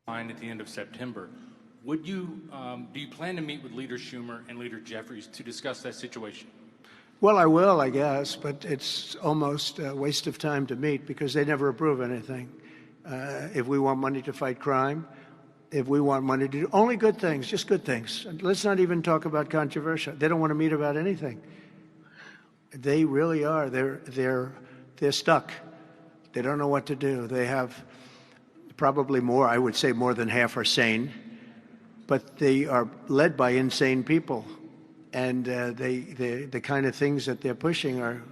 line at the end of September. Would you, do you plan to meet with Leader Schumer and Leader Jeffries to discuss that situation? Well, I will, I guess, but it's almost a waste of time to meet because they never approve anything. If we want money to fight crime, if we want money to do only good things, just good things. And let's not even talk about controversial. They don't want to meet about anything. They really are. They're stuck. They don't know what to do. They have probably more, I would say more than half are sane, but they are led by insane people. And the kind of things that they're pushing are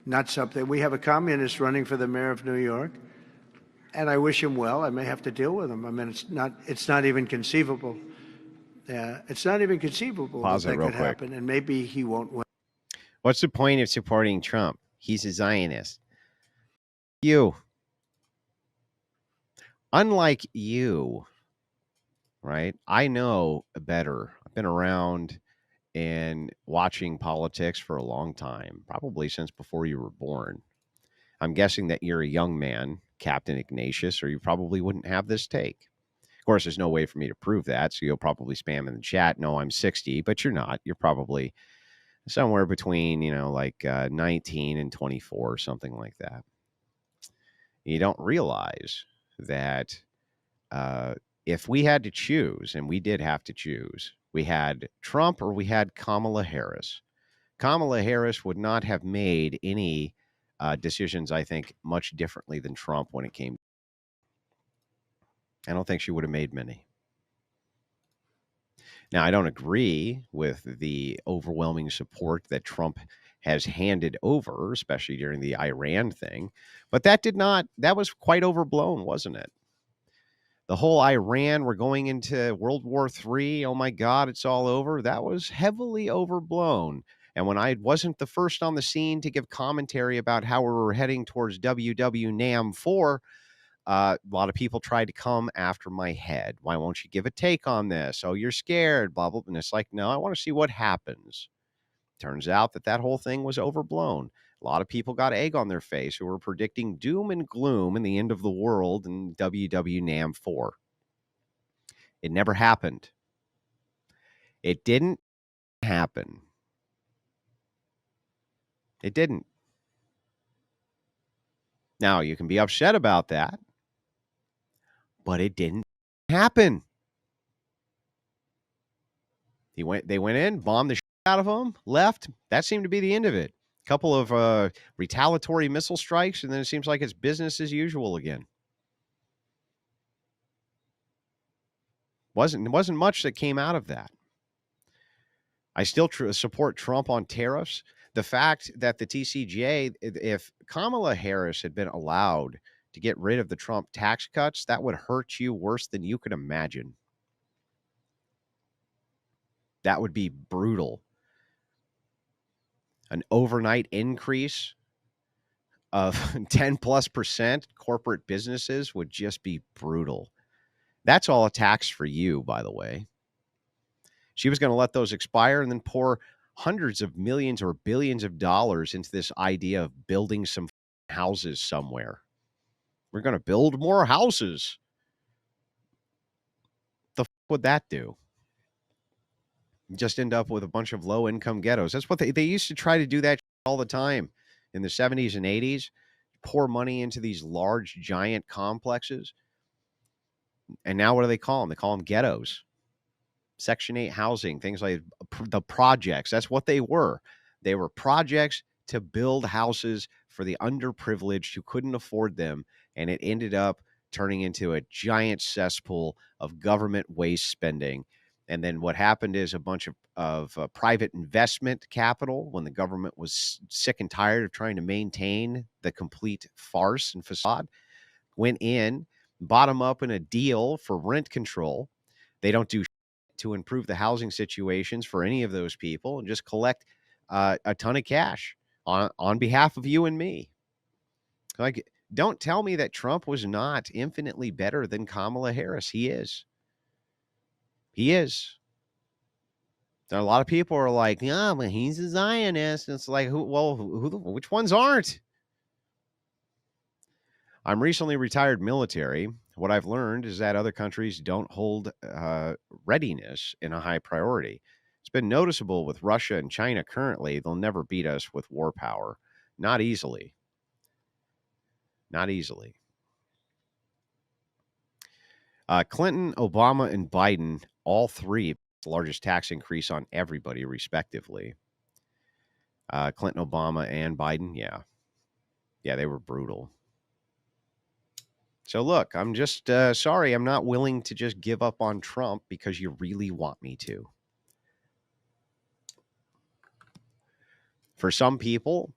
not something. We have a communist running for the mayor of New York, and I wish him well. I may have to deal with him. I mean, it's not even conceivable. It's not even conceivable that could happen, and maybe he won't win. What's the point of supporting Trump? He's a Zionist. You. Unlike you, right? I know better. I've been around and watching politics for a long time, probably since before you were born. I'm guessing that you're a young man, Captain Ignatius, or you probably wouldn't have this take. Of course, there's no way for me to prove that, so you'll probably spam in the chat, no, I'm 60, but you're not. You're probably somewhere between, 19 and 24 or something like that. You don't realize that if we had to choose, and we did have to choose, we had Trump or we had Kamala Harris. Kamala Harris would not have made any decisions, I think, much differently than Trump when it came. I don't think she would have made many. Now, I don't agree with the overwhelming support that Trump has handed over, especially during the Iran thing, but that was quite overblown, wasn't it? The whole Iran, we're going into World War III. Oh my God, it's all over. That was heavily overblown. And when I wasn't the first on the scene to give commentary about how we were heading towards WWNAM 4, a lot of people tried to come after my head. Why won't you give a take on this? Oh, you're scared, blah, blah. And it's like, no, I want to see what happens. Turns out that whole thing was overblown. A lot of people got egg on their face who were predicting doom and gloom and the end of the world in WWNAM 4. It never happened. It didn't happen. It didn't. Now, you can be upset about that, but it didn't happen. They went in, bombed the shit out of them, left. That seemed to be the end of it. A couple of retaliatory missile strikes, and then it seems like it's business as usual again. Wasn't much that came out of that. I still support Trump on tariffs. The fact that the TCJA, if Kamala Harris had been allowed to get rid of the Trump tax cuts, that would hurt you worse than you could imagine. That would be brutal. An overnight increase of 10+% corporate businesses would just be brutal. That's all a tax for you, by the way. She was going to let those expire and then pour hundreds of millions or billions of dollars into this idea of building some houses somewhere. We're going to build more houses. The f would that do? Just end up with a bunch of low-income ghettos. That's what they used to try to do that all the time in the 70s and 80s. Pour money into these large, giant complexes. And now what do they call them? They call them ghettos. Section 8 housing, things like the projects. That's what they were. They were projects to build houses for the underprivileged who couldn't afford them. And it ended up turning into a giant cesspool of government waste spending. And then what happened is a bunch of private investment capital, when the government was sick and tired of trying to maintain the complete farce and facade, went in, bottom up in a deal for rent control. They don't do to improve the housing situations for any of those people and just collect a ton of cash on behalf of you and me. Like, don't tell me that Trump was not infinitely better than Kamala Harris. He is. He is. There are a lot of people are like, yeah, but he's a Zionist. And it's like, which ones aren't? I'm recently retired military. what I've learned is that other countries don't hold readiness in a high priority. It's been noticeable with Russia and China currently. They'll never beat us with war power. Not easily. Not easily. Clinton, Obama, and Biden, all three, the largest tax increase on everybody, respectively. Clinton, Obama, and Biden, yeah. Yeah, they were brutal. So look, I'm just sorry. I'm not willing to just give up on Trump because you really want me to. For some people,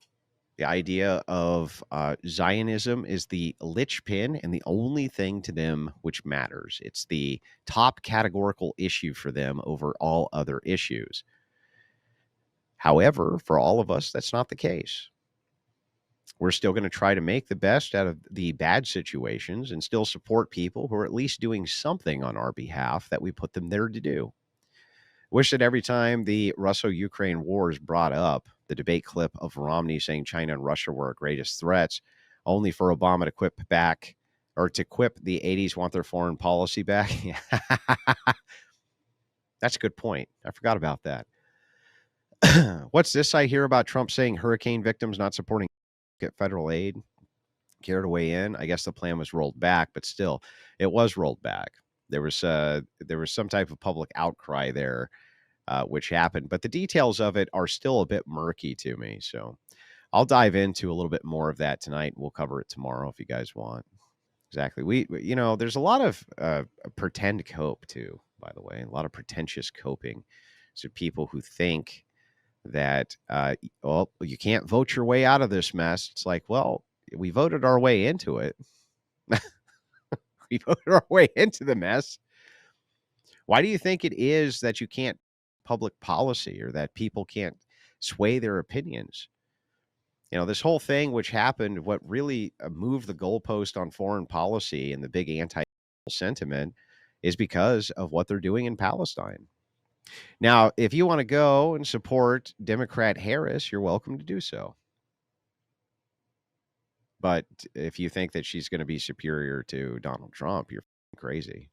the idea of Zionism is the linchpin and the only thing to them which matters. It's the top categorical issue for them over all other issues. However, for all of us, that's not the case. We're still going to try to make the best out of the bad situations and still support people who are at least doing something on our behalf that we put them there to do. Wish that every time the Russo-Ukraine war is brought up, the debate clip of Romney saying China and Russia were our greatest threats, only for Obama to quip back or to quip the 80s want their foreign policy back. That's a good point. I forgot about that. What's this I hear about Trump saying hurricane victims not supporting get federal aid? Care to weigh in? I guess the plan was rolled back, but still, it was rolled back. There was some type of public outcry there, which happened, but the details of it are still a bit murky to me. So I'll dive into a little bit more of that tonight. We'll cover it tomorrow if you guys want. Exactly. There's a lot of pretend cope too, by the way, a lot of pretentious coping. So people who think that, you can't vote your way out of this mess. It's like, well, we voted our way into it. We voted our way into the mess. Why do you think it is that you can't public policy or that people can't sway their opinions? This whole thing which happened, what really moved the goalpost on foreign policy and the big anti sentiment is because of what they're doing in Palestine. Now, if you want to go and support Democrat Harris, you're welcome to do so. But if you think that she's going to be superior to Donald Trump, you're crazy.